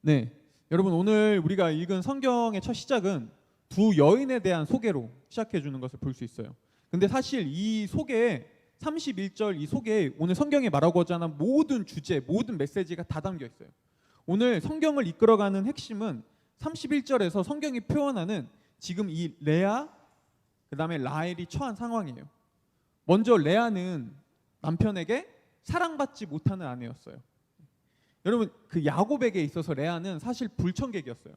네, 여러분 오늘 우리가 읽은 성경의 첫 시작은 두 여인에 대한 소개로 시작해 주는 것을 볼 수 있어요. 근데 사실 이 소개에 31절 이 소개에 오늘 성경이 말하고자 하는 모든 주제, 모든 메시지가 다 담겨 있어요. 오늘 성경을 이끌어가는 핵심은 31절에서 성경이 표현하는 지금 이 레아 그다음에 라헬이 처한 상황이에요. 먼저 레아는 남편에게 사랑받지 못하는 아내였어요. 여러분 그 야곱에게 있어서 레아는 사실 불청객이었어요.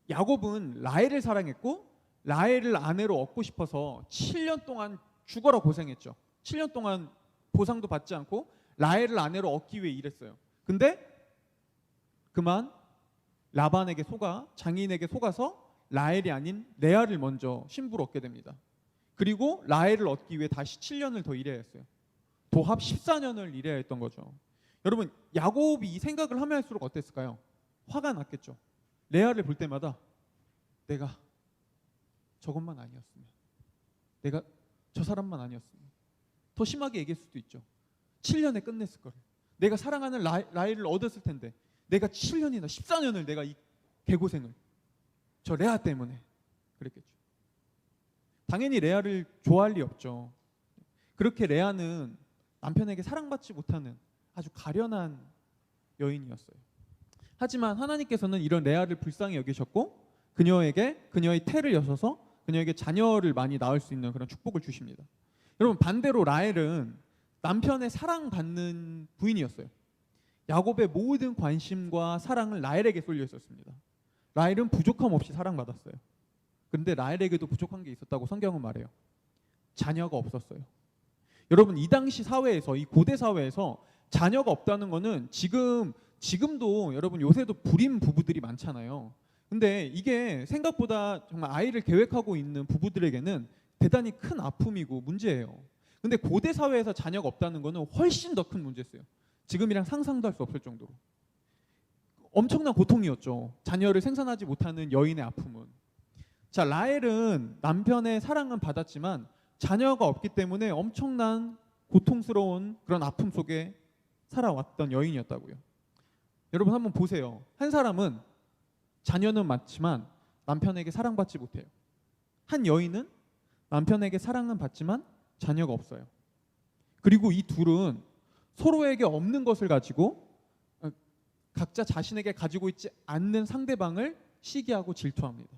야곱은 라헬을 사랑했고 라헬을 아내로 얻고 싶어서 7년 동안 죽어라 고생했죠. 7년 동안 보상도 받지 않고 라헬을 아내로 얻기 위해 일했어요. 근데 그만 라반에게 속아 장인에게 속아서 라헬이 아닌 레아를 먼저 신부로 얻게 됩니다. 그리고 라헬을 얻기 위해 다시 7년을 더 일해야 했어요. 도합 14년을 일해야 했던 거죠. 여러분 야곱이 이 생각을 하면 할수록 어땠을까요? 화가 났겠죠. 레아를 볼 때마다 내가 저것만 아니었으면, 내가 저 사람만 아니었으면, 더 심하게 얘기할 수도 있죠. 7년에 끝냈을 거를, 내가 사랑하는 라헬을 얻었을 텐데 내가 7년이나 14년을 내가 이 개고생을 저 레아 때문에 그랬겠죠. 당연히 레아를 좋아할 리 없죠. 그렇게 레아는 남편에게 사랑받지 못하는 아주 가련한 여인이었어요. 하지만 하나님께서는 이런 레아를 불쌍히 여기셨고 그녀의 태를 여셔서 그녀에게 자녀를 많이 낳을 수 있는 그런 축복을 주십니다. 여러분 반대로 라헬은 남편의 사랑받는 부인이었어요. 야곱의 모든 관심과 사랑을 라헬에게 쏠려 있었습니다. 라헬은 부족함 없이 사랑받았어요. 그런데 라헬에게도 부족한 게 있었다고 성경은 말해요. 자녀가 없었어요. 여러분 이 당시 사회에서, 이 고대 사회에서 자녀가 없다는 거는 지금도 여러분 요새도 불임 부부들이 많잖아요. 근데 이게 생각보다 정말 아이를 계획하고 있는 부부들에게는 대단히 큰 아픔이고 문제예요. 근데 고대 사회에서 자녀가 없다는 거는 훨씬 더 큰 문제였어요. 지금이랑 상상도 할 수 없을 정도로 엄청난 고통이었죠. 자녀를 생산하지 못하는 여인의 아픔은. 자, 라헬은 남편의 사랑은 받았지만 자녀가 없기 때문에 엄청난 고통스러운 그런 아픔 속에 살아왔던 여인이었다고요. 여러분 한번 보세요. 한 사람은 자녀는 많지만 남편에게 사랑받지 못해요. 한 여인은 남편에게 사랑은 받지만 자녀가 없어요. 그리고 이 둘은 서로에게 없는 것을 가지고 각자 자신에게 가지고 있지 않는 상대방을 시기하고 질투합니다.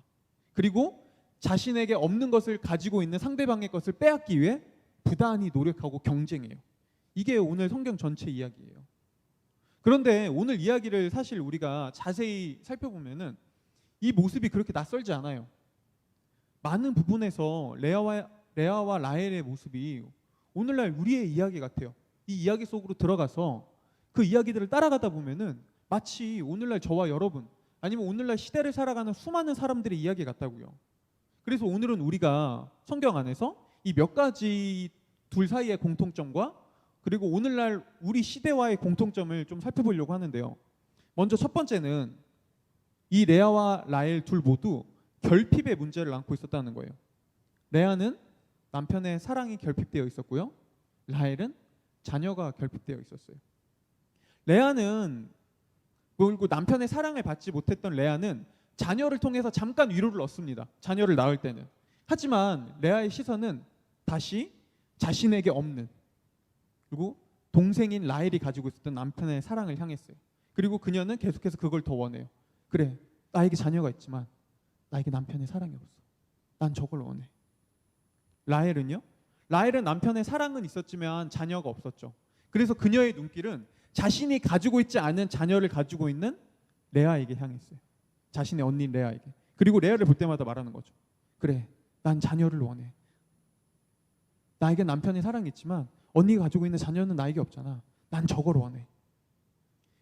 그리고 자신에게 없는 것을 가지고 있는 상대방의 것을 빼앗기 위해 부단히 노력하고 경쟁해요. 이게 오늘 성경 전체 이야기예요. 그런데 오늘 이야기를 사실 우리가 자세히 살펴보면은 이 모습이 그렇게 낯설지 않아요. 많은 부분에서 레아와 라헬의 모습이 오늘날 우리의 이야기 같아요. 이 이야기 속으로 들어가서 그 이야기들을 따라가다 보면은 마치 오늘날 저와 여러분 아니면 오늘날 시대를 살아가는 수많은 사람들의 이야기 같다고요. 그래서 오늘은 우리가 성경 안에서 이 몇 가지 둘 사이의 공통점과 그리고 오늘날 우리 시대와의 공통점을 좀 살펴보려고 하는데요. 먼저 첫 번째는 이 레아와 라헬 둘 모두 결핍의 문제를 안고 있었다는 거예요. 레아는 남편의 사랑이 결핍되어 있었고요. 라헬은 자녀가 결핍되어 있었어요. 레아는 그리고 남편의 사랑을 받지 못했던 레아는 자녀를 통해서 잠깐 위로를 얻습니다. 자녀를 낳을 때는. 하지만 레아의 시선은 다시 자신에게 없는 그리고 동생인 라헬이 가지고 있었던 남편의 사랑을 향했어요. 그리고 그녀는 계속해서 그걸 더 원해요. 그래, 나에게 자녀가 있지만 나에게 남편의 사랑이 없어. 난 저걸 원해. 라헬은요? 라헬은 남편의 사랑은 있었지만 자녀가 없었죠. 그래서 그녀의 눈길은 자신이 가지고 있지 않은 자녀를 가지고 있는 레아에게 향했어요. 자신의 언니인 레아에게. 그리고 레아를 볼 때마다 말하는 거죠. 그래, 난 자녀를 원해. 나에게 남편의 사랑이 있지만 언니가 가지고 있는 자녀는 나에게 없잖아. 난 저걸 원해.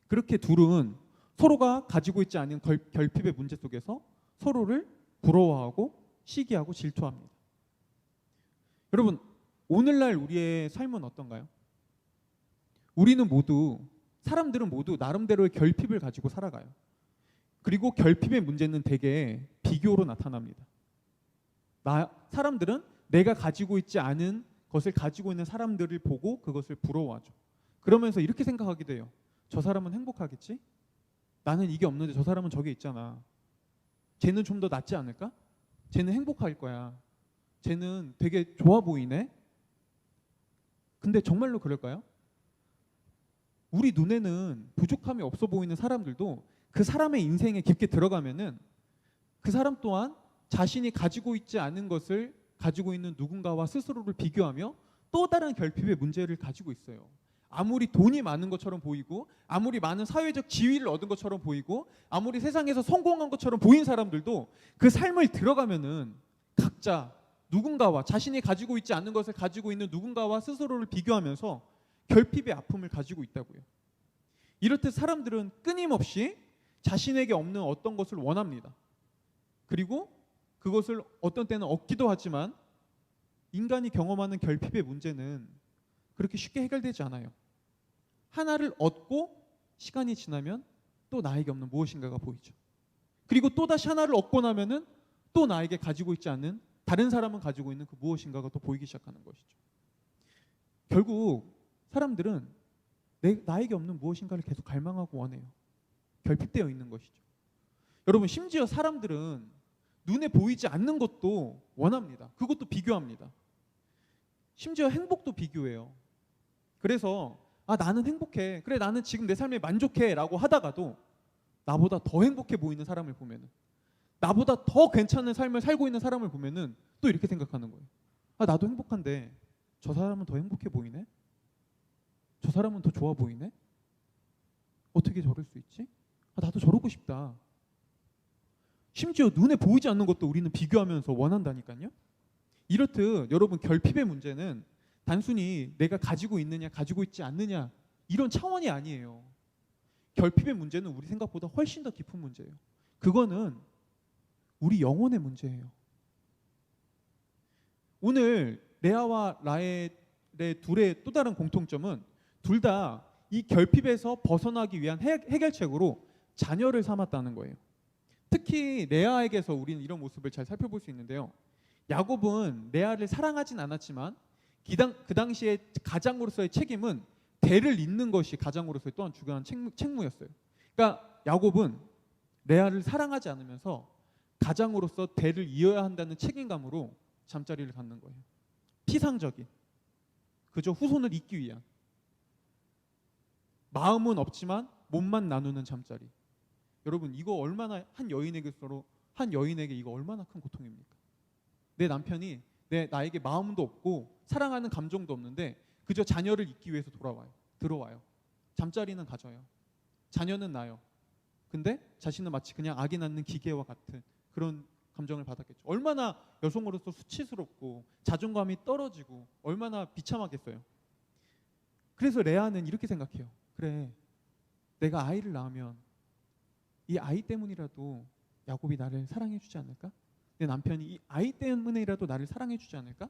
그렇게 둘은 서로가 가지고 있지 않은 결핍의 문제 속에서 서로를 부러워하고 시기하고 질투합니다. 여러분, 오늘날 우리의 삶은 어떤가요? 사람들은 모두 나름대로의 결핍을 가지고 살아가요. 그리고 결핍의 문제는 대개 비교로 나타납니다. 사람들은 내가 가지고 있지 않은 것을 가지고 있는 사람들을 보고 그것을 부러워하죠. 그러면서 이렇게 생각하기도 해요. 저 사람은 행복하겠지? 나는 이게 없는데 저 사람은 저게 있잖아. 쟤는 좀 더 낫지 않을까? 쟤는 행복할 거야. 쟤는 되게 좋아 보이네. 근데 정말로 그럴까요? 우리 눈에는 부족함이 없어 보이는 사람들도 그 사람의 인생에 깊게 들어가면은 그 사람 또한 자신이 가지고 있지 않은 것을 가지고 있는 누군가와 스스로를 비교하며 또 다른 결핍의 문제를 가지고 있어요. 아무리 돈이 많은 것처럼 보이고, 아무리 많은 사회적 지위를 얻은 것처럼 보이고, 아무리 세상에서 성공한 것처럼 보인 사람들도 그 삶을 들어가면은 각자 누군가와, 자신이 가지고 있지 않는 것을 가지고 있는 누군가와 스스로를 비교하면서 결핍의 아픔을 가지고 있다고요. 이렇듯 사람들은 끊임없이 자신에게 없는 어떤 것을 원합니다. 그리고 그것을 어떤 때는 얻기도 하지만 인간이 경험하는 결핍의 문제는 그렇게 쉽게 해결되지 않아요. 하나를 얻고 시간이 지나면 또 나에게 없는 무엇인가가 보이죠. 그리고 또다시 하나를 얻고 나면은 또 나에게 가지고 있지 않은, 다른 사람은 가지고 있는 그 무엇인가가 또 보이기 시작하는 것이죠. 결국 사람들은 나에게 없는 무엇인가를 계속 갈망하고 원해요. 결핍되어 있는 것이죠. 여러분, 심지어 사람들은 눈에 보이지 않는 것도 원합니다. 그것도 비교합니다. 심지어 행복도 비교해요. 그래서 나는 행복해. 그래, 나는 지금 내 삶에 만족해 라고 하다가도 나보다 더 행복해 보이는 사람을 보면은, 나보다 더 괜찮은 삶을 살고 있는 사람을 보면은 또 이렇게 생각하는 거예요. 나도 행복한데 저 사람은 더 행복해 보이네? 저 사람은 더 좋아 보이네? 어떻게 저럴 수 있지? 나도 저러고 싶다. 심지어 눈에 보이지 않는 것도 우리는 비교하면서 원한다니까요. 이렇듯 여러분, 결핍의 문제는 단순히 내가 가지고 있느냐 가지고 있지 않느냐 이런 차원이 아니에요. 결핍의 문제는 우리 생각보다 훨씬 더 깊은 문제예요. 그거는 우리 영혼의 문제예요. 오늘 레아와 라헬의 둘의 또 다른 공통점은 둘 다 이 결핍에서 벗어나기 위한 해결책으로 자녀를 삼았다는 거예요. 특히 레아에게서 우리는 이런 모습을 잘 살펴볼 수 있는데요. 야곱은 레아를 사랑하진 않았지만 그 당시에 가장으로서의 책임은 대를 잇는 것이 가장으로서의 또한 중요한 책무였어요. 그러니까 야곱은 레아를 사랑하지 않으면서 가장으로서 대를 이어야 한다는 책임감으로 잠자리를 갖는 거예요. 피상적인, 그저 후손을 잇기 위한, 마음은 없지만 몸만 나누는 잠자리. 여러분, 이거 얼마나 한 여인에게 이거 얼마나 큰 고통입니까? 내 남편이 나에게 마음도 없고 사랑하는 감정도 없는데 그저 자녀를 잇기 위해서 들어와요. 잠자리는 가져요. 자녀는 낳아요. 근데 자신은 마치 그냥 아기 낳는 기계와 같은 그런 감정을 받았겠죠. 얼마나 여성으로서 수치스럽고 자존감이 떨어지고 얼마나 비참하겠어요. 그래서 레아는 이렇게 생각해요. 그래, 내가 아이를 낳으면 이 아이 때문이라도 야곱이 나를 사랑해 주지 않을까? 내 남편이 이 아이 때문에라도 나를 사랑해 주지 않을까?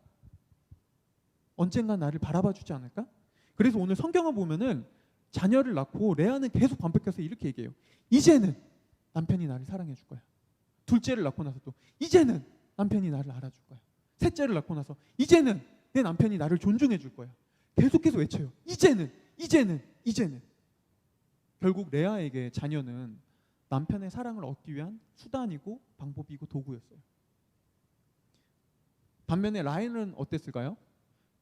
언젠가 나를 바라봐 주지 않을까? 그래서 오늘 성경을 보면은 자녀를 낳고 레아는 계속 반복해서 이렇게 얘기해요. 이제는 남편이 나를 사랑해 줄 거야. 둘째를 낳고 나서 또 이제는 남편이 나를 알아줄 거야. 셋째를 낳고 나서 이제는 내 남편이 나를 존중해 줄 거야. 계속해서 외쳐요. 이제는. 결국 레아에게 자녀는 남편의 사랑을 얻기 위한 수단이고 방법이고 도구였어요. 반면에 라헬은 어땠을까요?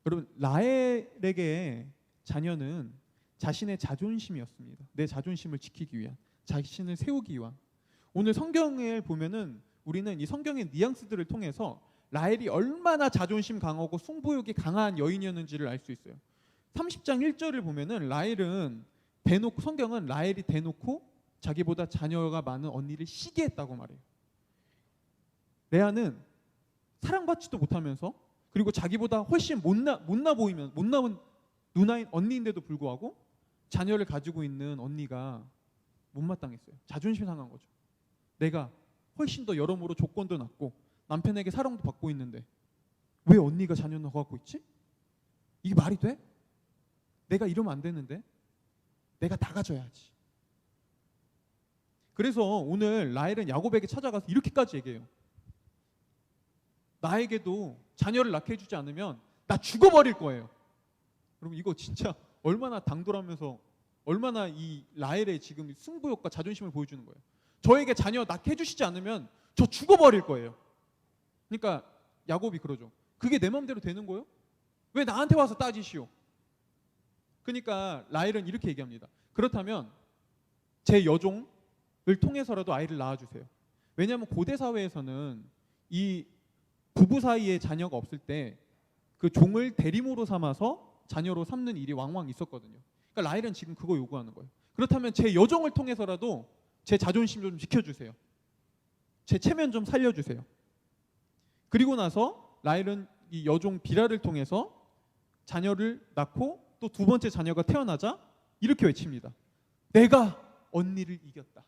여러분, 라헬에게 자녀는 자신의 자존심이었습니다. 내 자존심을 지키기 위한, 자신을 세우기 위한. 오늘 성경을 보면은 우리는 이 성경의 뉘앙스들을 통해서 라헬이 얼마나 자존심 강하고 승부욕이 강한 여인이었는지를 알 수 있어요. 30장 1절을 보면은 성경은 라헬이 대놓고 자기보다 자녀가 많은 언니를 시기했다고 말해요. 레아는 사랑받지도 못하면서, 그리고 자기보다 훨씬 못나은 누나인 언니인데도 불구하고 자녀를 가지고 있는 언니가 못마땅했어요. 자존심 상한 거죠. 내가 훨씬 더 여러모로 조건도 낮고 남편에게 사랑도 받고 있는데 왜 언니가 자녀는 더 갖고 있지? 이게 말이 돼? 내가 이러면 안 되는데 내가 다 가져야지. 그래서 오늘 라헬은 야곱에게 찾아가서 이렇게까지 얘기해요. 나에게도 자녀를 낳게 해주지 않으면 나 죽어버릴 거예요. 여러분, 이거 진짜 얼마나 당돌하면서 얼마나 이 라헬의 지금 승부욕과 자존심을 보여주는 거예요. 저에게 자녀 낳게 해주시지 않으면 저 죽어버릴 거예요. 그러니까 야곱이 그러죠. 그게 내 마음대로 되는 거예요? 왜 나한테 와서 따지시오? 그러니까 라헬은 이렇게 얘기합니다. 그렇다면 제 여종을 통해서라도 아이를 낳아주세요. 왜냐하면 고대 사회에서는 이 부부 사이에 자녀가 없을 때 그 종을 대리모로 삼아서 자녀로 삼는 일이 왕왕 있었거든요. 그러니까 라헬은 지금 그거 요구하는 거예요. 그렇다면 제 여종을 통해서라도 제 자존심 좀 지켜주세요. 제 체면 좀 살려주세요. 그리고 나서 라헬은 이 여종 비라를 통해서 자녀를 낳고 또 두 번째 자녀가 태어나자 이렇게 외칩니다. 내가 언니를 이겼다.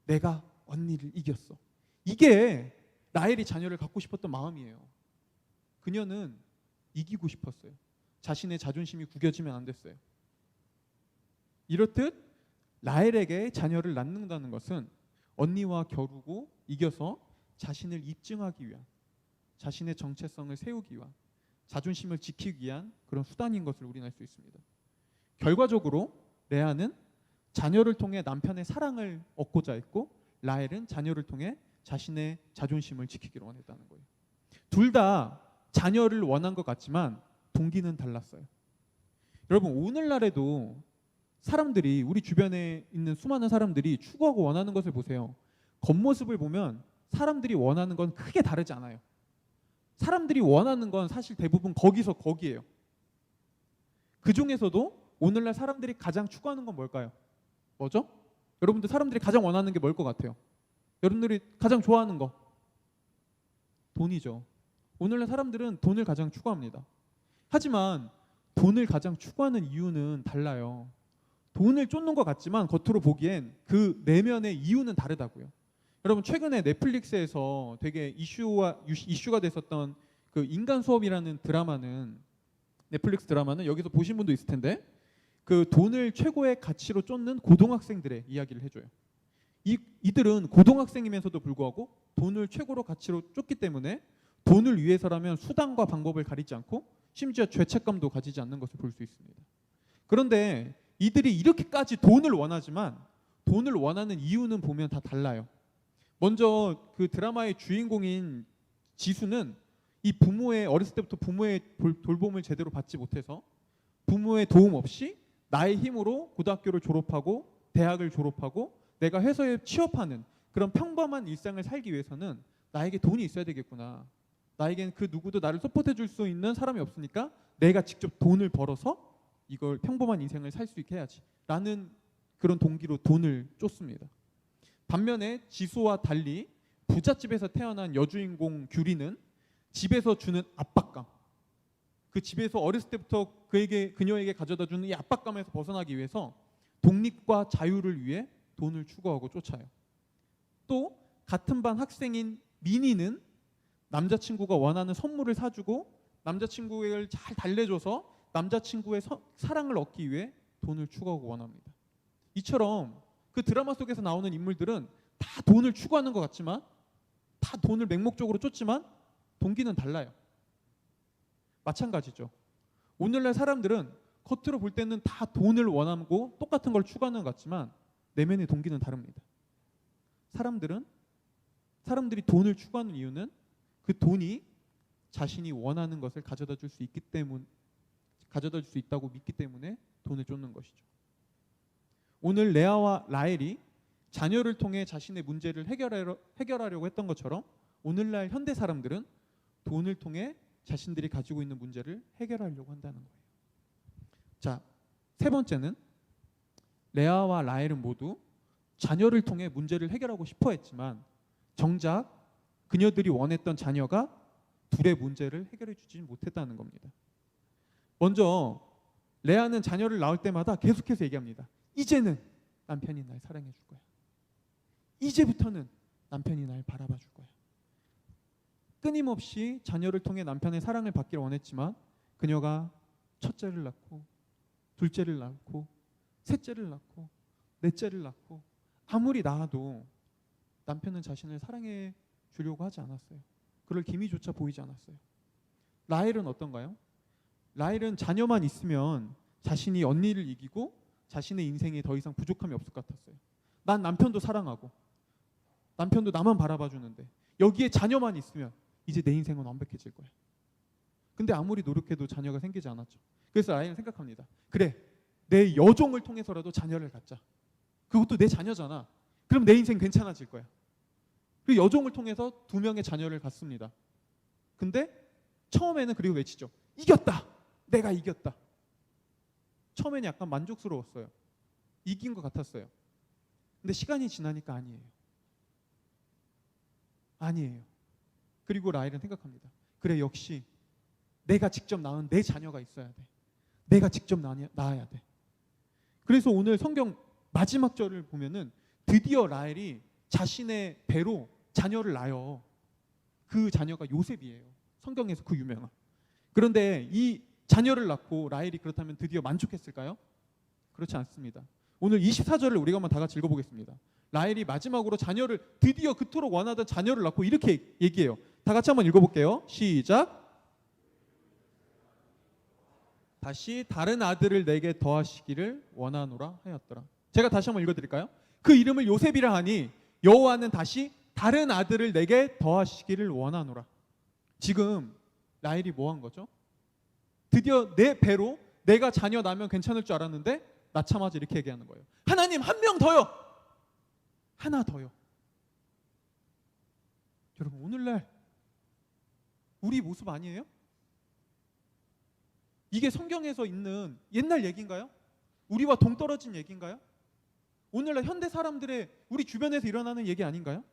내가 언니를 이겼어. 이게 라헬이 자녀를 갖고 싶었던 마음이에요. 그녀는 이기고 싶었어요. 자신의 자존심이 구겨지면 안 됐어요. 이렇듯 라헬에게 자녀를 낳는다는 것은 언니와 겨루고 이겨서 자신을 입증하기 위한, 자신의 정체성을 세우기 위한, 자존심을 지키기 위한 그런 수단인 것을 우리는 알 수 있습니다. 결과적으로 레아는 자녀를 통해 남편의 사랑을 얻고자 했고 라헬은 자녀를 통해 자신의 자존심을 지키기를 원했다는 거예요. 둘 다 자녀를 원한 것 같지만 동기는 달랐어요. 여러분 오늘날에도 사람들이 우리 주변에 있는 수많은 사람들이 추구하고 원하는 것을 보세요. 겉모습을 보면 사람들이 원하는 건 크게 다르지 않아요. 사람들이 원하는 건 사실 대부분 거기서 거기예요. 그 중에서도 오늘날 사람들이 가장 추구하는 건 뭘까요? 뭐죠? 여러분들 사람들이 가장 원하는 게 뭘 것 같아요? 여러분들이 가장 좋아하는 거 돈이죠. 오늘날 사람들은 돈을 가장 추구합니다. 하지만 돈을 가장 추구하는 이유는 달라요. 돈을 쫓는 것 같지만 겉으로 보기엔 그 내면의 이유는 다르다고요. 여러분 최근에 넷플릭스에서 되게 이슈가 됐었던 그 인간 수업이라는 드라마는, 넷플릭스 드라마는 여기서 보신 분도 있을 텐데 그 돈을 최고의 가치로 쫓는 고등학생들의 이야기를 해줘요. 이들은 고등학생이면서도 불구하고 돈을 최고로 가치로 쫓기 때문에 돈을 위해서라면 수단과 방법을 가리지 않고 심지어 죄책감도 가지지 않는 것을 볼 수 있습니다. 그런데 이들이 이렇게까지 돈을 원하지만 돈을 원하는 이유는 보면 다 달라요. 먼저 그 드라마의 주인공인 지수는 이 부모의 어렸을 때부터 부모의 돌봄을 제대로 받지 못해서 부모의 도움 없이 나의 힘으로 고등학교를 졸업하고 대학을 졸업하고 내가 회사에 취업하는 그런 평범한 일상을 살기 위해서는 나에게 돈이 있어야 되겠구나. 나에겐 그 누구도 나를 서포트해 줄 수 있는 사람이 없으니까 내가 직접 돈을 벌어서 이걸 평범한 인생을 살 수 있게 해야지 라는 그런 동기로 돈을 쫓습니다. 반면에 지수와 달리 부잣집에서 태어난 여주인공 규리는 집에서 주는 압박감, 그 집에서 어렸을 때부터 그녀에게 가져다 주는 이 압박감에서 벗어나기 위해서 독립과 자유를 위해 돈을 추구하고 쫓아요. 또 같은 반 학생인 미니는 남자친구가 원하는 선물을 사주고 남자친구를 잘 달래줘서 남자친구의 사랑을 얻기 위해 돈을 추구하고 원합니다. 이처럼 그 드라마 속에서 나오는 인물들은 다 돈을 추구하는 것 같지만, 다 돈을 맹목적으로 쫓지만 동기는 달라요. 마찬가지죠. 오늘날 사람들은 겉으로 볼 때는 다 돈을 원하고 똑같은 걸 추구하는 것 같지만 내면의 동기는 다릅니다. 사람들이 돈을 추구하는 이유는 그 돈이 자신이 원하는 것을 가져다 줄 수 있다고 믿기 때문에 돈을 쫓는 것이죠. 오늘 레아와 라헬이 자녀를 통해 자신의 문제를 해결하려고 했던 것처럼 오늘날 현대 사람들은 돈을 통해 자신들이 가지고 있는 문제를 해결하려고 한다는 거예요. 자, 세 번째는 레아와 라헬은 모두 자녀를 통해 문제를 해결하고 싶어 했지만 정작 그녀들이 원했던 자녀가 둘의 문제를 해결해 주지 못했다는 겁니다. 먼저 레아는 자녀를 낳을 때마다 계속해서 얘기합니다. 이제는 남편이 날 사랑해 줄 거야. 이제부터는 남편이 날 바라봐 줄 거야. 끊임없이 자녀를 통해 남편의 사랑을 받기를 원했지만 그녀가 첫째를 낳고 둘째를 낳고 셋째를 낳고 넷째를 낳고 아무리 낳아도 남편은 자신을 사랑해 주려고 하지 않았어요. 그럴 기미조차 보이지 않았어요. 라헬은 어떤가요? 라헬은 자녀만 있으면 자신이 언니를 이기고 자신의 인생에 더 이상 부족함이 없을 것 같았어요. 난 남편도 사랑하고 남편도 나만 바라봐 주는데 여기에 자녀만 있으면 이제 내 인생은 완벽해질 거야. 근데 아무리 노력해도 자녀가 생기지 않았죠. 그래서 라헬은 생각합니다. 그래, 내 여종을 통해서라도 자녀를 갖자. 그것도 내 자녀잖아. 그럼 내 인생 괜찮아질 거야. 그 여종을 통해서 2명의 자녀를 갖습니다. 근데 처음에는 그리고 외치죠. 이겼다. 내가 이겼다. 처음에는 약간 만족스러웠어요. 이긴 것 같았어요. 근데 시간이 지나니까 아니에요. 아니에요. 그리고 라헬은 생각합니다. 그래, 역시 내가 직접 낳은 내 자녀가 있어야 돼. 내가 직접 낳아야 돼. 그래서 오늘 성경 마지막 절을 보면은 드디어 라헬이 자신의 배로 자녀를 낳아요. 그 자녀가 요셉이에요. 성경에서 그 유명한. 그런데 이 자녀를 낳고 라헬이 그렇다면 드디어 만족했을까요? 그렇지 않습니다. 오늘 24절을 우리가 한번 다 같이 읽어보겠습니다. 라헬이 마지막으로 자녀를 드디어 그토록 원하던 자녀를 낳고 이렇게 얘기해요. 다 같이 한번 읽어볼게요. 시작. 다시 다른 아들을 내게 더하시기를 원하노라 하였더라. 제가 다시 한번 읽어드릴까요? 그 이름을 요셉이라 하니 여호와는 다시 다른 아들을 내게 더하시기를 원하노라. 지금 라헬이 뭐 한 거죠? 드디어 내 배로 내가 자녀 낳으면 괜찮을 줄 알았는데 낳자마자 이렇게 얘기하는 거예요. 하나님, 한 명 더요. 하나 더요. 여러분, 오늘날 우리 모습 아니에요? 이게 성경에서 있는 옛날 얘기인가요? 우리와 동떨어진 얘기인가요? 오늘날 현대 사람들의 우리 주변에서 일어나는 얘기 아닌가요?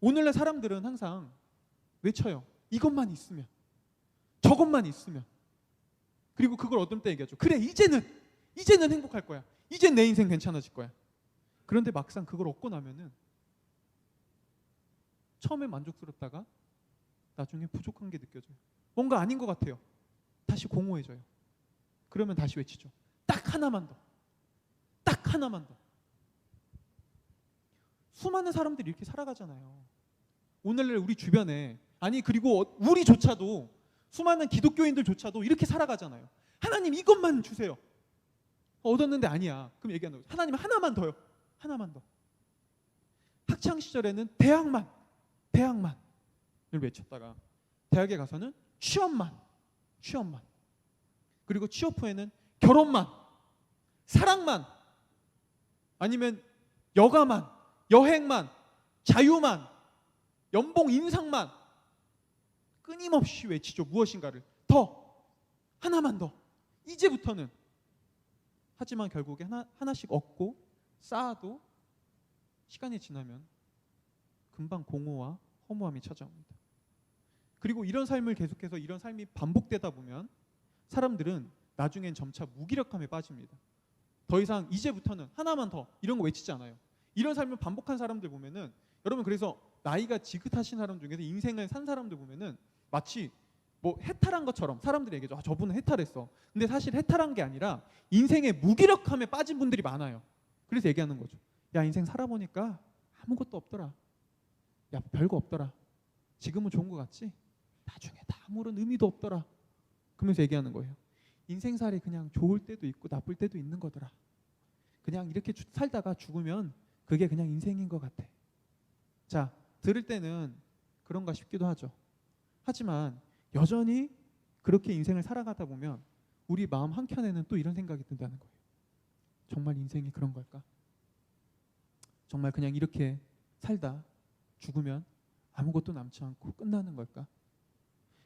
오늘날 사람들은 항상 외쳐요. 이것만 있으면, 저것만 있으면. 그리고 그걸 얻을 때 얘기하죠. 그래, 이제는 행복할 거야. 이젠 내 인생 괜찮아질 거야. 그런데 막상 그걸 얻고 나면은 처음에 만족스럽다가 나중에 부족한 게 느껴져요. 뭔가 아닌 것 같아요. 다시 공허해져요. 그러면 다시 외치죠. 딱 하나만 더. 딱 하나만 더. 수많은 사람들이 이렇게 살아가잖아요. 오늘날 우리 주변에, 아니 그리고 우리조차도, 수많은 기독교인들조차도 이렇게 살아가잖아요. 하나님, 이것만 주세요. 얻었는데 아니야. 그럼 얘기하는 거죠. 하나님, 하나만 더요. 하나만 더. 학창 시절에는 대학만을 외쳤다가 대학에 가서는 취업만. 그리고 취업 후에는 결혼만, 사랑만, 아니면 여가만, 여행만, 자유만, 연봉 인상만. 끊임없이 외치죠. 무엇인가를 더, 하나만 더, 이제부터는. 하지만 결국에 하나씩 얻고 쌓아도 시간이 지나면 금방 공허와 허무함이 찾아옵니다. 그리고 이런 삶을 계속해서 이런 삶이 반복되다 보면 사람들은 나중엔 점차 무기력함에 빠집니다. 더 이상 이제부터는 하나만 더 이런 거 외치지 않아요. 이런 삶을 반복한 사람들 보면은, 여러분, 그래서 나이가 지긋하신 사람 중에서 인생을 산 사람들 보면은 마치 뭐 해탈한 것처럼 사람들이 얘기하죠. 저분은 해탈했어. 근데 사실 해탈한 게 아니라 인생의 무기력함에 빠진 분들이 많아요. 그래서 얘기하는 거죠. 야, 인생 살아보니까 아무것도 없더라. 야, 별거 없더라. 지금은 좋은 것 같지? 나중에 다 아무런 의미도 없더라. 그러면서 얘기하는 거예요. 인생살이 그냥 좋을 때도 있고 나쁠 때도 있는 거더라. 그냥 이렇게 살다가 죽으면 그게 그냥 인생인 것 같아. 자, 들을 때는 그런가 싶기도 하죠. 하지만 여전히 그렇게 인생을 살아가다 보면 우리 마음 한켠에는 또 이런 생각이 든다는 거예요. 정말 인생이 그런 걸까? 정말 그냥 이렇게 살다 죽으면 아무것도 남지 않고 끝나는 걸까?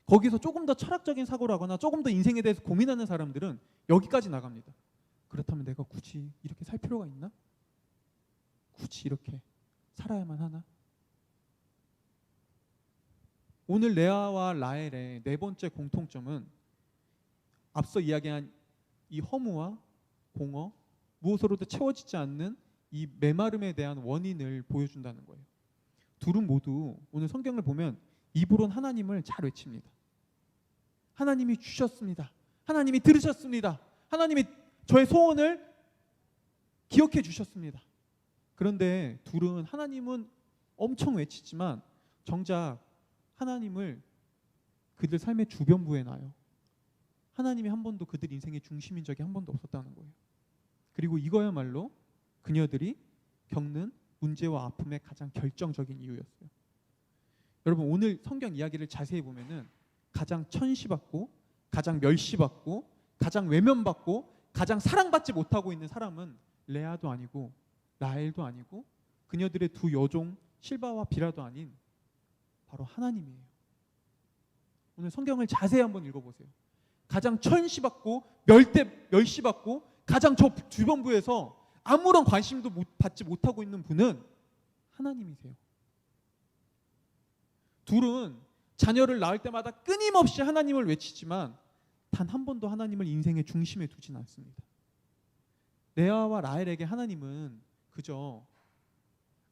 거기서 조금 더 철학적인 사고를 하거나 조금 더 인생에 대해서 고민하는 사람들은 여기까지 나갑니다. 그렇다면 내가 굳이 이렇게 살 필요가 있나? 굳이 이렇게 살아야만 하나? 오늘 레아와 라헬의 네 번째 공통점은 앞서 이야기한 이 허무와 공허, 무엇으로도 채워지지 않는 이 메마름에 대한 원인을 보여준다는 거예요. 둘은 모두 오늘 성경을 보면 입으로는 하나님을 잘 외칩니다. 하나님이 주셨습니다. 하나님이 들으셨습니다. 하나님이 저의 소원을 기억해 주셨습니다. 그런데 둘은 하나님은 엄청 외치지만 정작 하나님을 그들 삶의 주변부에 놔요. 하나님이 한 번도 그들 인생의 중심인 적이 한 번도 없었다는 거예요. 그리고 이거야말로 그녀들이 겪는 문제와 아픔의 가장 결정적인 이유였어요. 여러분 오늘 성경 이야기를 자세히 보면은 가장 천시받고 가장 멸시받고 가장 외면받고 가장 사랑받지 못하고 있는 사람은 레아도 아니고 라헬도 아니고 그녀들의 두 여종 실바와 비라도 아닌 바로 하나님이에요. 오늘 성경을 자세히 한번 읽어보세요. 가장 천시받고 멸시받고 가장 저 주변부에서 아무런 관심도 받지 못하고 있는 분은 하나님이세요. 둘은 자녀를 낳을 때마다 끊임없이 하나님을 외치지만 단 한 번도 하나님을 인생의 중심에 두진 않습니다. 레아와 라헬에게 하나님은 그저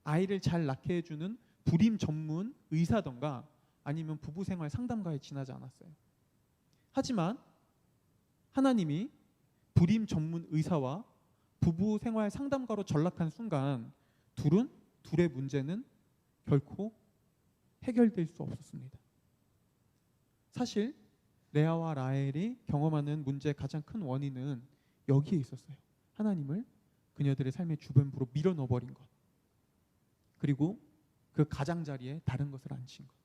아이를 잘 낳게 해주는 불임 전문 의사던가 아니면 부부생활 상담가에 지나지 않았어요. 하지만 하나님이 불임 전문 의사와 부부생활 상담가로 전락한 순간 둘의 문제는 결코 해결될 수 없었습니다. 사실 레아와 라헬이 경험하는 문제의 가장 큰 원인은 여기에 있었어요. 하나님을 그녀들의 삶의 주변부로 밀어 넣어버린 것. 그리고 그 가장자리에 다른 것을 앉힌 것.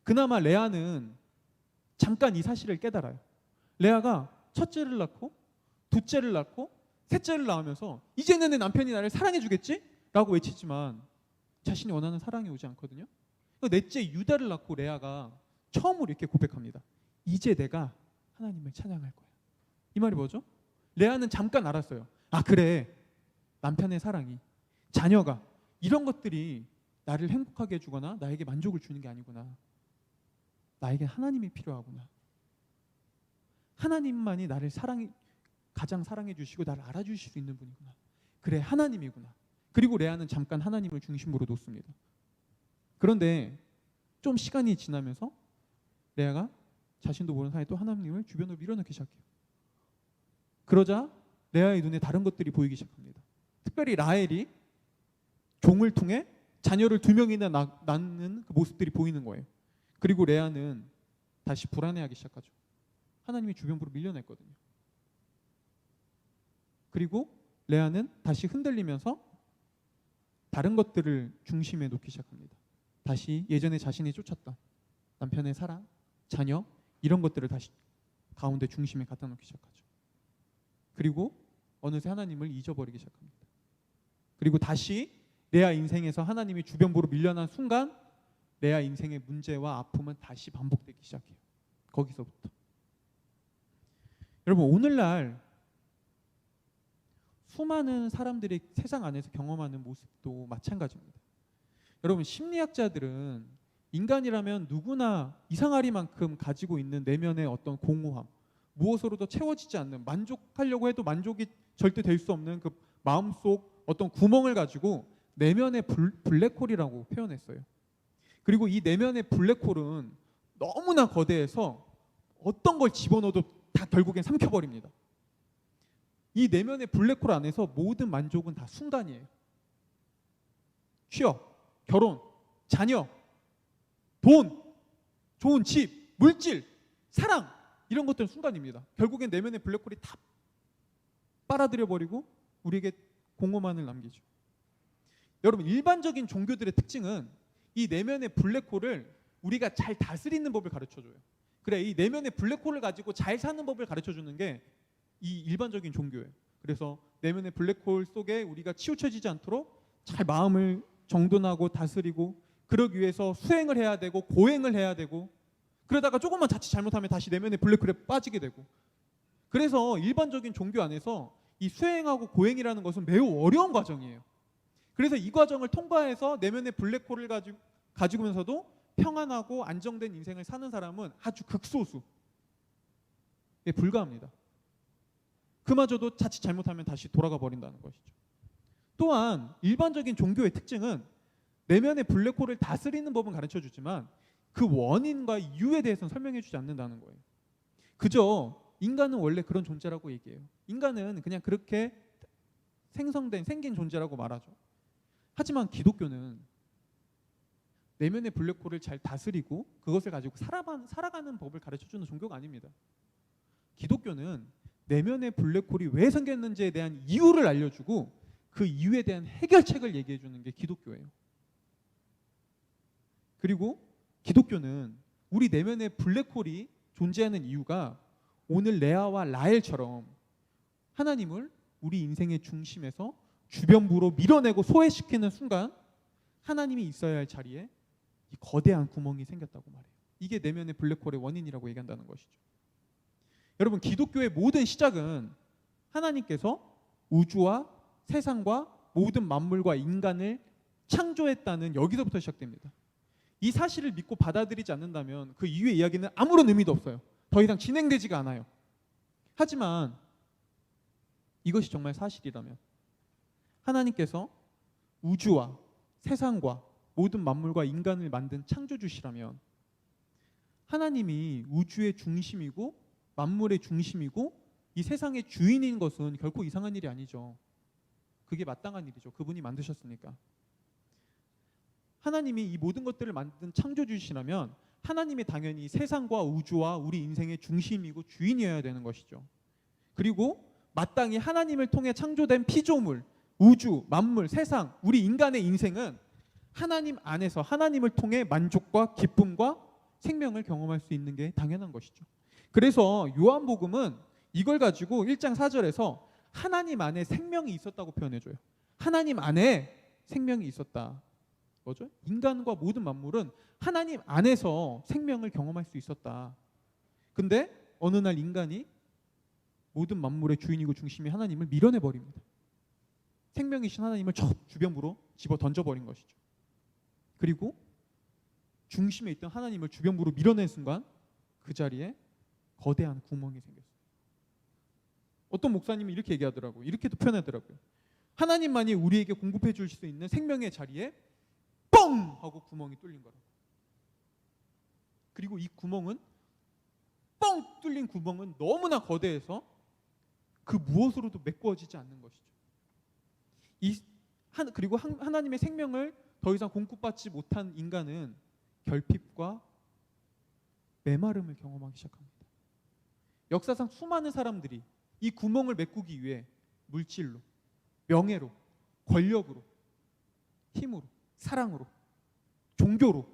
그나마 레아는 잠깐 이 사실을 깨달아요. 레아가 첫째를 낳고 둘째를 낳고 셋째를 낳으면서 이제는 내 남편이 나를 사랑해 주겠지? 라고 외치지만 자신이 원하는 사랑이 오지 않거든요. 넷째 유다를 낳고 레아가 처음으로 이렇게 고백합니다. 이제 내가 하나님을 찬양할 거야. 이 말이 뭐죠? 레아는 잠깐 알았어요. 아 그래, 남편의 사랑이, 자녀가, 이런 것들이 나를 행복하게 해주거나 나에게 만족을 주는 게 아니구나. 나에게 하나님이 필요하구나. 하나님만이 나를 가장 사랑해 주시고 나를 알아주실 수 있는 분이구나. 그래, 하나님이구나. 그리고 레아는 잠깐 하나님을 중심으로 놓습니다. 그런데 좀 시간이 지나면서 레아가 자신도 모르는 사이에 또 하나님을 주변으로 밀어넣기 시작해요. 그러자 레아의 눈에 다른 것들이 보이기 시작합니다. 특별히 라헬이 종을 통해 자녀를 2명이나 낳는 그 모습들이 보이는 거예요. 그리고 레아는 다시 불안해하기 시작하죠. 하나님이 주변부로 밀려냈거든요. 그리고 레아는 다시 흔들리면서 다른 것들을 중심에 놓기 시작합니다. 다시 예전에 자신이 쫓았던 남편의 사랑, 자녀, 이런 것들을 다시 가운데 중심에 갖다 놓기 시작하죠. 그리고 어느새 하나님을 잊어버리기 시작합니다. 그리고 다시 레아 인생에서 하나님이 주변부로 밀려난 순간 레아 인생의 문제와 아픔은 다시 반복되기 시작해요. 거기서부터. 여러분 오늘날 수많은 사람들이 세상 안에서 경험하는 모습도 마찬가지입니다. 여러분 심리학자들은 인간이라면 누구나 이상하리만큼 가지고 있는 내면의 어떤 공허함, 무엇으로도 채워지지 않는, 만족하려고 해도 만족이 절대 될 수 없는 그 마음속 어떤 구멍을 가지고 내면의 블랙홀이라고 표현했어요. 그리고 이 내면의 블랙홀은 너무나 거대해서 어떤 걸 집어넣어도 다 결국엔 삼켜버립니다. 이 내면의 블랙홀 안에서 모든 만족은 다 순간이에요. 취업, 결혼, 자녀, 돈, 좋은 집, 물질, 사랑, 이런 것들은 순간입니다. 결국엔 내면의 블랙홀이 다 빨아들여버리고 우리에게 공허만을 남기죠. 여러분 일반적인 종교들의 특징은 이 내면의 블랙홀을 우리가 잘 다스리는 법을 가르쳐줘요. 그래, 이 내면의 블랙홀을 가지고 잘 사는 법을 가르쳐주는 게 이 일반적인 종교예요. 그래서 내면의 블랙홀 속에 우리가 치우쳐지지 않도록 잘 마음을 정돈하고 다스리고, 그러기 위해서 수행을 해야 되고 고행을 해야 되고, 그러다가 조금만 자칫 잘못하면 다시 내면의 블랙홀에 빠지게 되고. 그래서 일반적인 종교 안에서 이 수행하고 고행이라는 것은 매우 어려운 과정이에요. 그래서 이 과정을 통과해서 내면의 블랙홀을 가지고면서도 평안하고 안정된 인생을 사는 사람은 아주 극소수에 불과합니다. 그마저도 자칫 잘못하면 다시 돌아가 버린다는 것이죠. 또한 일반적인 종교의 특징은 내면의 블랙홀을 다스리는 법은 가르쳐주지만 그 원인과 이유에 대해서는 설명해주지 않는다는 거예요. 그저 인간은 원래 그런 존재라고 얘기해요. 인간은 그냥 그렇게 생긴 존재라고 말하죠. 하지만 기독교는 내면의 블랙홀을 잘 다스리고 그것을 가지고 살아가는 법을 가르쳐주는 종교가 아닙니다. 기독교는 내면의 블랙홀이 왜 생겼는지에 대한 이유를 알려주고 그 이유에 대한 해결책을 얘기해 주는 게 기독교예요. 그리고 기독교는 우리 내면의 블랙홀이 존재하는 이유가 오늘 레아와 라헬처럼 하나님을 우리 인생의 중심에서 주변부로 밀어내고 소외시키는 순간 하나님이 있어야 할 자리에 이 거대한 구멍이 생겼다고 말해요. 이게 내면의 블랙홀의 원인이라고 얘기한다는 것이죠. 여러분, 기독교의 모든 시작은 하나님께서 우주와 세상과 모든 만물과 인간을 창조했다는 여기서부터 시작됩니다. 이 사실을 믿고 받아들이지 않는다면 그 이후의 이야기는 아무런 의미도 없어요. 더 이상 진행되지가 않아요. 하지만 이것이 정말 사실이라면 하나님께서 우주와 세상과 모든 만물과 인간을 만든 창조주시라면 하나님이 우주의 중심이고 만물의 중심이고 이 세상의 주인인 것은 결코 이상한 일이 아니죠. 그게 마땅한 일이죠. 그분이 만드셨으니까. 하나님이 이 모든 것들을 만든 창조주시라면 하나님이 당연히 세상과 우주와 우리 인생의 중심이고 주인이어야 되는 것이죠. 그리고 마땅히 하나님을 통해 창조된 피조물, 우주, 만물, 세상, 우리 인간의 인생은 하나님 안에서 하나님을 통해 만족과 기쁨과 생명을 경험할 수 있는 게 당연한 것이죠. 그래서 요한복음은 이걸 가지고 1장 4절에서 하나님 안에 생명이 있었다고 표현해줘요. 하나님 안에 생명이 있었다. 뭐죠? 인간과 모든 만물은 하나님 안에서 생명을 경험할 수 있었다. 근데 어느 날 인간이 모든 만물의 주인이고 중심이 하나님을 밀어내버립니다. 생명이신 하나님을 저 주변부로 집어 던져버린 것이죠. 그리고 중심에 있던 하나님을 주변부로 밀어낸 순간 그 자리에 거대한 구멍이 생겼어요. 어떤 목사님이 이렇게 얘기하더라고요. 이렇게도 표현하더라고요. 하나님만이 우리에게 공급해 줄 수 있는 생명의 자리에 뻥! 하고 구멍이 뚫린 거라고. 그리고 이 구멍은 뻥 뚫린 구멍은 너무나 거대해서 그 무엇으로도 메꾸어지지 않는 것이죠. 그리고 하나님의 생명을 더 이상 공급받지 못한 인간은 결핍과 메마름을 경험하기 시작합니다. 역사상 수많은 사람들이 이 구멍을 메꾸기 위해 물질로, 명예로, 권력으로, 힘으로, 사랑으로, 종교로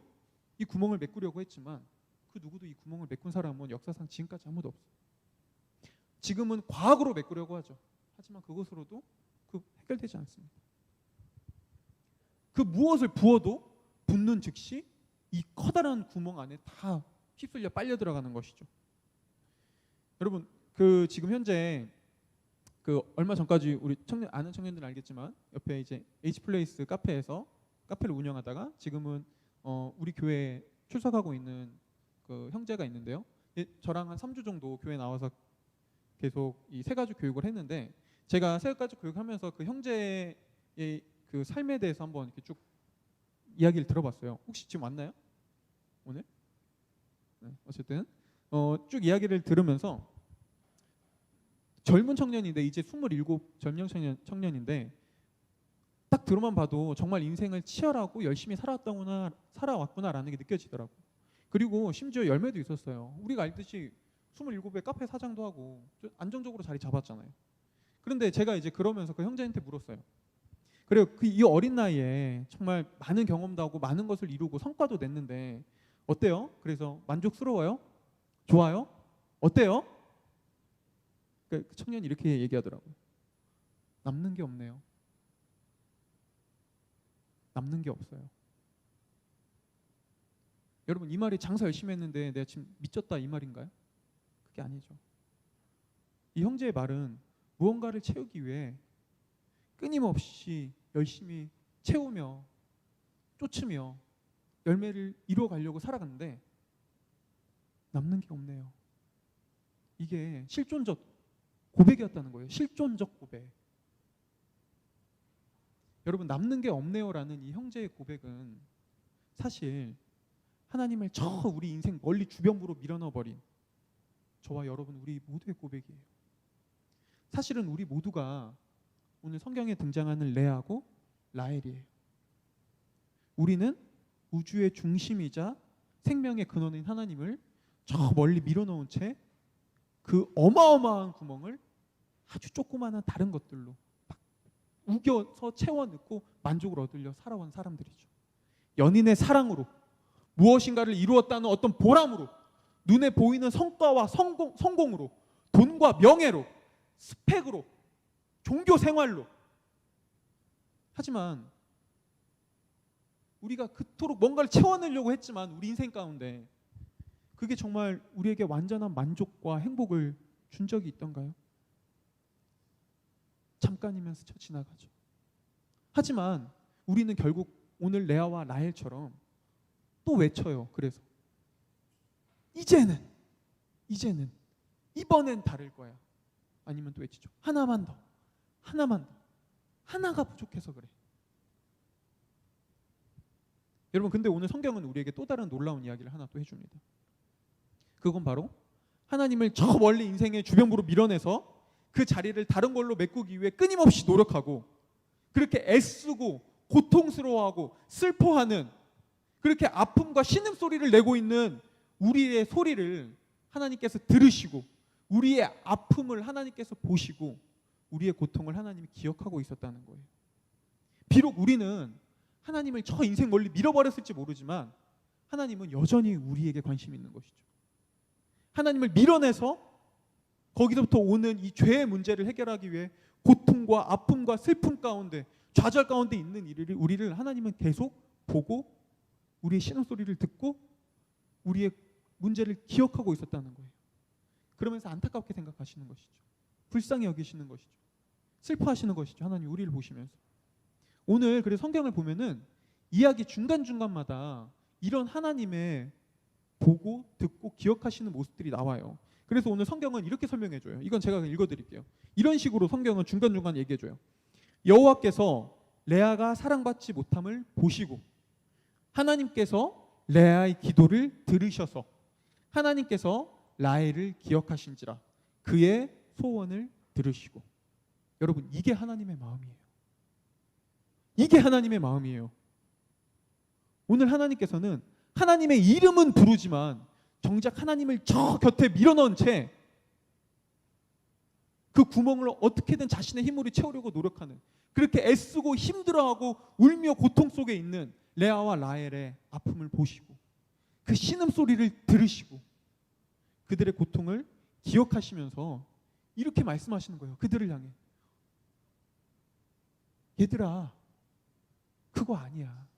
이 구멍을 메꾸려고 했지만 그 누구도 이 구멍을 메꾼 사람은 역사상 지금까지 아무도 없어요. 지금은 과학으로 메꾸려고 하죠. 하지만 그것으로도 해결되지 않습니다. 그 무엇을 부어도 붓는 즉시 이 커다란 구멍 안에 다 휩쓸려 빨려 들어가는 것이죠. 여러분, 지금 현재 얼마 전까지 우리 아는 청년들은 알겠지만 옆에 이제 H플레이스 카페를 운영하다가 지금은 우리 교회에 출석하고 있는 그 형제가 있는데요. 저랑 한 3주 정도 교회 나와서 계속 이 새가족 교육을 했는데 제가 새가족 교육하면서 그 형제의 그 삶에 대해서 한번 이렇게 쭉 이야기를 들어봤어요. 혹시 지금 왔나요? 오늘? 네, 어쨌든 쭉 이야기를 들으면서 젊은 청년인데 이제 27 젊은 청년인데 딱 들어만 봐도 정말 인생을 치열하고 열심히 살아왔구나라는 게 느껴지더라고. 그리고 심지어 열매도 있었어요. 우리가 알듯이 27에 카페 사장도 하고 안정적으로 자리 잡았잖아요. 그런데 제가 이제 그러면서 그 형제한테 물었어요. 그래요. 이 어린 나이에 정말 많은 경험도 하고 많은 것을 이루고 성과도 냈는데 어때요? 그래서 만족스러워요? 좋아요? 어때요? 그 청년이 이렇게 얘기하더라고요. 남는 게 없네요. 남는 게 없어요. 여러분, 이 말이 장사 열심히 했는데 내가 지금 미쳤다 이 말인가요? 그게 아니죠. 이 형제의 말은 무언가를 채우기 위해 끊임없이 열심히 채우며 쫓으며 열매를 이루어가려고 살아갔는데 남는 게 없네요. 이게 실존적 고백이었다는 거예요. 실존적 고백. 여러분, 남는 게 없네요라는 이 형제의 고백은 사실 하나님을 저 우리 인생 멀리 주변부로 밀어넣어버린 저와 여러분 우리 모두의 고백이에요. 사실은 우리 모두가 오늘 성경에 등장하는 레아고 라헬이에요. 우리는 우주의 중심이자 생명의 근원인 하나님을 저 멀리 밀어놓은 채 그 어마어마한 구멍을 아주 조그마한 다른 것들로 막 우겨서 채워 넣고 만족을 얻으려 살아온 사람들이죠. 연인의 사랑으로, 무엇인가를 이루었다는 어떤 보람으로, 눈에 보이는 성과와 성공으로, 돈과 명예로, 스펙으로, 종교 생활로. 하지만 우리가 그토록 뭔가를 채워내려고 했지만 우리 인생 가운데 그게 정말 우리에게 완전한 만족과 행복을 준 적이 있던가요? 잠깐이면 스쳐 지나가죠. 하지만 우리는 결국 오늘 레아와 라헬처럼 또 외쳐요. 그래서 이제는 이번엔 다를 거야. 아니면 또 외치죠. 하나만 더. 하나가 부족해서 그래. 여러분, 근데 오늘 성경은 우리에게 또 다른 놀라운 이야기를 하나 또 해줍니다. 그건 바로 하나님을 저 멀리 인생의 주변부로 밀어내서 그 자리를 다른 걸로 메꾸기 위해 끊임없이 노력하고, 그렇게 애쓰고 고통스러워하고 슬퍼하는, 그렇게 아픔과 신음소리를 내고 있는 우리의 소리를 하나님께서 들으시고, 우리의 아픔을 하나님께서 보시고, 우리의 고통을 하나님이 기억하고 있었다는 거예요. 비록 우리는 하나님을 저 인생 멀리 밀어버렸을지 모르지만 하나님은 여전히 우리에게 관심이 있는 것이죠. 하나님을 밀어내서 거기서부터 오는 이 죄의 문제를 해결하기 위해 고통과 아픔과 슬픔 가운데, 좌절 가운데 있는 우리를 하나님은 계속 보고 우리의 신음소리를 듣고 우리의 문제를 기억하고 있었다는 거예요. 그러면서 안타깝게 생각하시는 것이죠. 불쌍히 여기시는 것이죠. 슬퍼하시는 것이죠. 하나님 우리를 보시면서. 오늘 그래서 성경을 보면은 이야기 중간중간마다 이런 하나님의 보고 듣고 기억하시는 모습들이 나와요. 그래서 오늘 성경은 이렇게 설명해줘요. 이건 제가 읽어드릴게요. 이런 식으로 성경은 중간중간 얘기해줘요. 여호와께서 레아가 사랑받지 못함을 보시고 하나님께서 레아의 기도를 들으셔서 하나님께서 라헬을 기억하신지라 그의 소원을 들으시고. 여러분, 이게 하나님의 마음이에요. 이게 하나님의 마음이에요. 오늘 하나님께서는 하나님의 이름은 부르지만 정작 하나님을 저 곁에 밀어넣은 채 그 구멍을 어떻게든 자신의 힘으로 채우려고 노력하는, 그렇게 애쓰고 힘들어하고 울며 고통 속에 있는 레아와 라헬의 아픔을 보시고 그 신음소리를 들으시고 그들의 고통을 기억하시면서 이렇게 말씀하시는 거예요. 그들을 향해. 얘들아, 그거 아니야.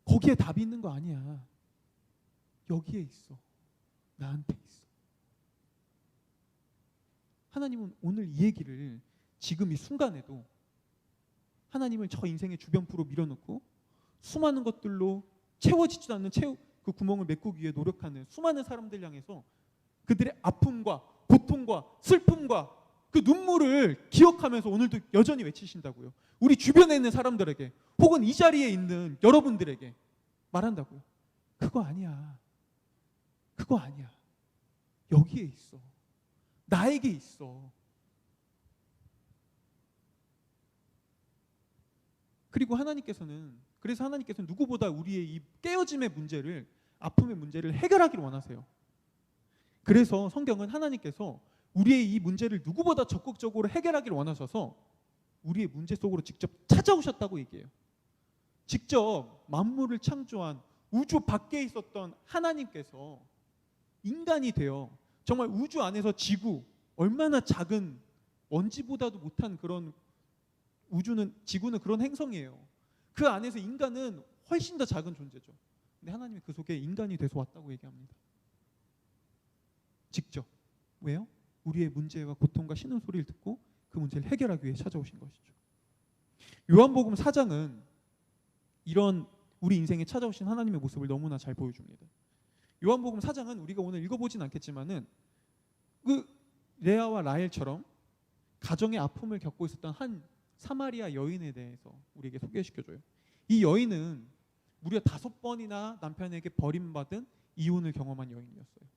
거기에 답이 있는 거 아니야. 여기에 있어. 나한테 있어. 하나님은 오늘 이 얘기를 지금 이 순간에도 하나님을 저 인생의 주변부로 밀어넣고 수많은 것들로 채워지지도 않는 그 구멍을 메꾸기 위해 노력하는 수많은 사람들 향해서 그들의 아픔과 고통과 슬픔과 그 눈물을 기억하면서 오늘도 여전히 외치신다고요. 우리 주변에 있는 사람들에게 혹은 이 자리에 있는 여러분들에게 말한다고요. 그거 아니야. 그거 아니야. 여기에 있어. 나에게 있어. 그리고 그래서 하나님께서는 누구보다 우리의 이 깨어짐의 문제를, 아픔의 문제를 해결하기를 원하세요. 그래서 성경은 하나님께서 우리의 이 문제를 누구보다 적극적으로 해결하기를 원하셔서 우리의 문제 속으로 직접 찾아오셨다고 얘기해요. 직접 만물을 창조한 우주 밖에 있었던 하나님께서 인간이 되어 정말 우주 안에서 지구, 얼마나 작은, 먼지보다도 못한 그런 지구는 그런 행성이에요. 그 안에서 인간은 훨씬 더 작은 존재죠. 근데 하나님이 그 속에 인간이 돼서 왔다고 얘기합니다. 직접. 왜요? 우리의 문제와 고통과 신음소리를 듣고 그 문제를 해결하기 위해 찾아오신 것이죠. 요한복음 4장은 이런 우리 인생에 찾아오신 하나님의 모습을 너무나 잘 보여줍니다. 요한복음 4장은 우리가 오늘 읽어보진 않겠지만은 그 레아와 라헬처럼 가정의 아픔을 겪고 있었던 한 사마리아 여인에 대해서 우리에게 소개시켜줘요. 이 여인은 무려 5번이나 남편에게 버림받은 이혼을 경험한 여인이었어요.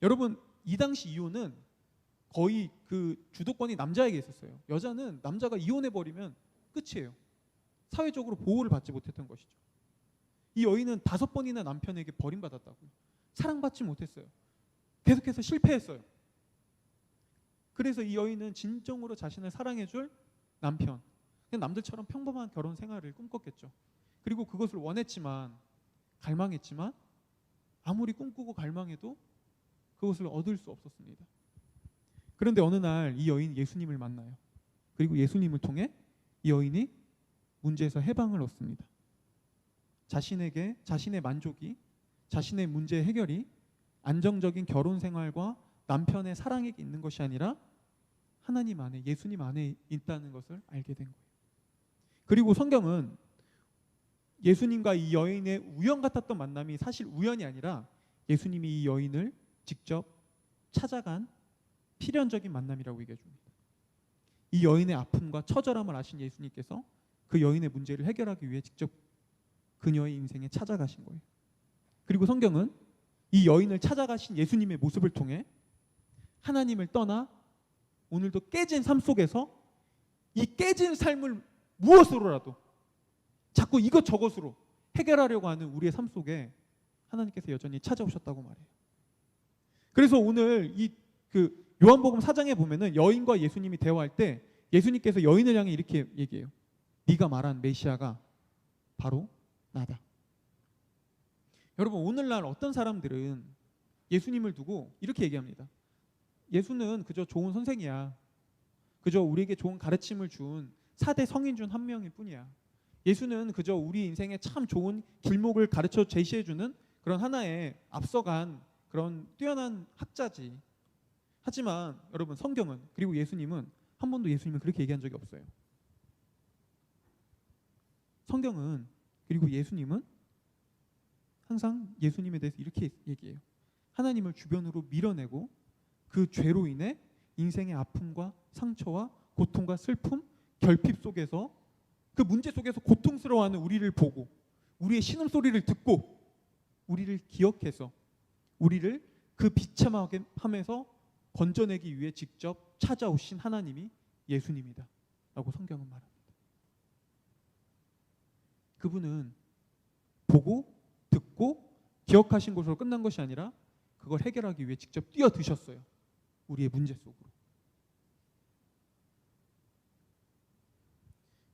여러분, 이 당시 이혼은 거의 그 주도권이 남자에게 있었어요. 여자는 남자가 이혼해버리면 끝이에요. 사회적으로 보호를 받지 못했던 것이죠. 이 여인은 5번이나 남편에게 버림받았다고요. 사랑받지 못했어요. 계속해서 실패했어요. 그래서 이 여인은 진정으로 자신을 사랑해줄 남편, 그냥 남들처럼 평범한 결혼 생활을 꿈꿨겠죠. 그리고 그것을 원했지만, 갈망했지만, 아무리 꿈꾸고 갈망해도 그것을 얻을 수 없었습니다. 그런데 어느 날 이 여인이 예수님을 만나요. 그리고 예수님을 통해 이 여인이 문제에서 해방을 얻습니다. 자신에게 자신의 만족이, 자신의 문제 해결이 안정적인 결혼 생활과 남편의 사랑에 있는 것이 아니라 하나님 안에, 예수님 안에 있다는 것을 알게 된 거예요. 그리고 성경은 예수님과 이 여인의 우연 같았던 만남이 사실 우연이 아니라 예수님이 이 여인을 직접 찾아간 필연적인 만남이라고 얘기해 줍니다. 이 여인의 아픔과 처절함을 아신 예수님께서 그 여인의 문제를 해결하기 위해 직접 그녀의 인생에 찾아가신 거예요. 그리고 성경은 이 여인을 찾아가신 예수님의 모습을 통해 하나님을 떠나 오늘도 깨진 삶 속에서 이 깨진 삶을 무엇으로라도 자꾸 이것저것으로 해결하려고 하는 우리의 삶 속에 하나님께서 여전히 찾아오셨다고 말해요. 그래서 오늘 이 요한복음 4장에 보면은 여인과 예수님이 대화할 때 예수님께서 여인을 향해 이렇게 얘기해요. 네가 말한 메시아가 바로 나다. 여러분, 오늘날 어떤 사람들은 예수님을 두고 이렇게 얘기합니다. 예수는 그저 좋은 선생이야. 그저 우리에게 좋은 가르침을 준 4대 성인 중 한 명일 뿐이야. 예수는 그저 우리 인생에 참 좋은 길목을 가르쳐 제시해주는 그런 하나의 앞서간 그런 뛰어난 학자지. 하지만 여러분, 성경은, 그리고 예수님은 한 번도 예수님은 그렇게 얘기한 적이 없어요. 성경은, 그리고 예수님은 항상 예수님에 대해서 이렇게 얘기해요. 하나님을 주변으로 밀어내고 그 죄로 인해 인생의 아픔과 상처와 고통과 슬픔, 결핍 속에서, 그 문제 속에서 고통스러워하는 우리를 보고 우리의 신음소리를 듣고 우리를 기억해서 우리를 그 비참하게 하면서 건져내기 위해 직접 찾아오신 하나님이 예수님이다 라고 성경은 말합니다. 그분은 보고 듣고 기억하신 것으로 끝난 것이 아니라 그걸 해결하기 위해 직접 뛰어드셨어요. 우리의 문제 속으로.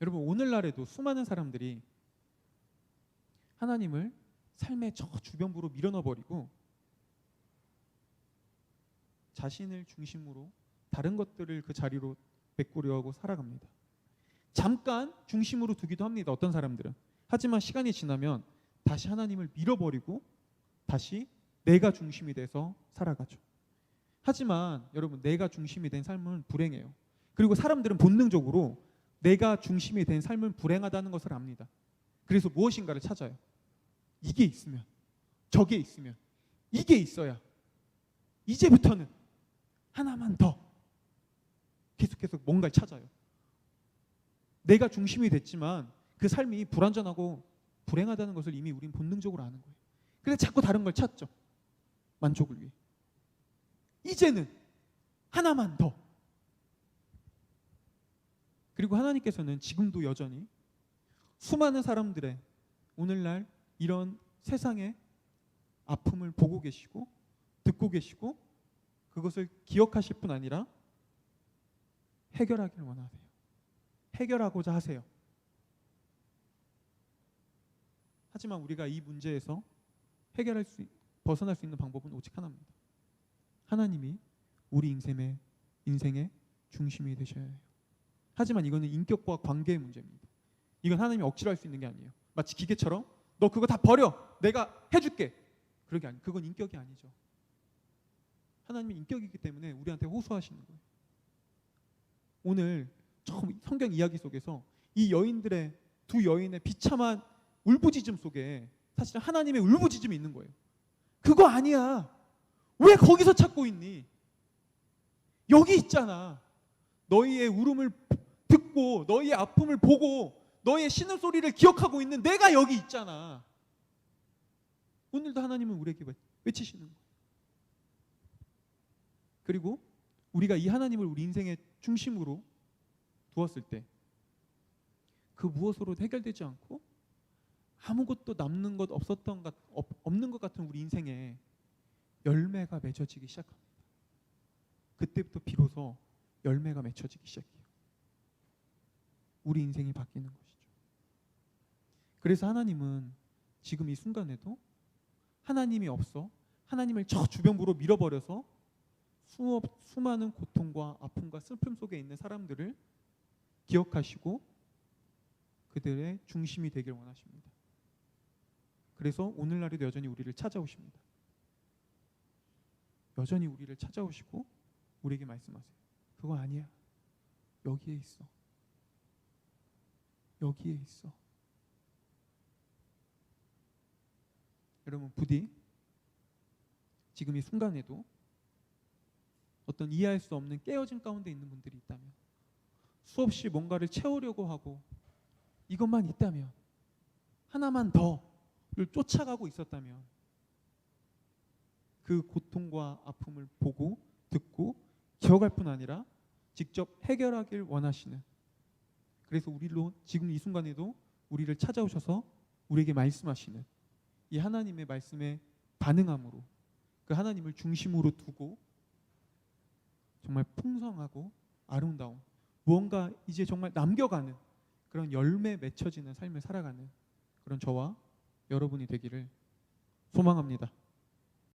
여러분, 오늘날에도 수많은 사람들이 하나님을 삶의 저 주변부로 밀어넣어버리고 자신을 중심으로 다른 것들을 그 자리로 메꾸려 하고 살아갑니다. 잠깐 중심으로 두기도 합니다. 어떤 사람들은. 하지만 시간이 지나면 다시 하나님을 밀어버리고 다시 내가 중심이 돼서 살아가죠. 하지만 여러분, 내가 중심이 된 삶은 불행해요. 그리고 사람들은 본능적으로 내가 중심이 된 삶은 불행하다는 것을 압니다. 그래서 무엇인가를 찾아요. 이게 있으면, 저게 있으면, 이게 있어야 이제부터는 하나만 더 계속해서 뭔가를 찾아요. 내가 중심이 됐지만 그 삶이 불완전하고 불행하다는 것을 이미 우린 본능적으로 아는 거예요. 그래서 자꾸 다른 걸 찾죠. 만족을 위해. 이제는 하나만 더. 그리고 하나님께서는 지금도 여전히 수많은 사람들의 오늘날 이런 세상의 아픔을 보고 계시고 듣고 계시고 그것을 기억하실 뿐 아니라 해결하기를 원하세요. 해결하고자 하세요. 하지만 우리가 이 문제에서 벗어날 수 있는 방법은 오직 하나입니다. 하나님이 우리 인생의 중심이 되셔야 해요. 하지만 이거는 인격과 관계의 문제입니다. 이건 하나님이 억지로 할 수 있는 게 아니에요. 마치 기계처럼 너 그거 다 버려, 내가 해줄게. 그러게 아니, 그건 인격이 아니죠. 하나님이 인격이기 때문에 우리한테 호소하시는 거예요. 오늘 처음 성경 이야기 속에서 이 여인들의 두 여인의 비참한 울부짖음 속에 사실 하나님의 울부짖음이 있는 거예요. 그거 아니야. 왜 거기서 찾고 있니? 여기 있잖아. 너희의 울음을 듣고 너희의 아픔을 보고 너희의 신음소리를 기억하고 있는 내가 여기 있잖아. 오늘도 하나님은 우리에게 외치시는 거예요. 그리고 우리가 이 하나님을 우리 인생의 중심으로 두었을 때 그 무엇으로도 해결되지 않고 아무것도 남는 것 없는 것 같은 우리 인생에 열매가 맺어지기 시작합니다. 그때부터 비로소 열매가 맺혀지기 시작해요. 우리 인생이 바뀌는 것이죠. 그래서 하나님은 지금 이 순간에도 하나님이 없어 하나님을 저 주변부로 밀어버려서 수많은 고통과 아픔과 슬픔 속에 있는 사람들을 기억하시고 그들의 중심이 되길 원하십니다. 그래서 오늘날에도 여전히 우리를 찾아오십니다. 여전히 우리를 찾아오시고 우리에게 말씀하세요. 그거 아니야. 여기에 있어. 여기에 있어. 여러분, 부디 지금 이 순간에도 어떤 이해할 수 없는 깨어진 가운데 있는 분들이 있다면, 수없이 뭔가를 채우려고 하고 이것만 있다면, 하나만 더를 쫓아가고 있었다면, 그 고통과 아픔을 보고 듣고 기억할 뿐 아니라 직접 해결하길 원하시는, 그래서 우리로 지금 이 순간에도 우리를 찾아오셔서 우리에게 말씀하시는 이 하나님의 말씀에 반응함으로, 그 하나님을 중심으로 두고 정말 풍성하고 아름다운 무언가 이제 정말 남겨가는 그런 열매 맺혀지는 삶을 살아가는 그런 저와 여러분이 되기를 소망합니다.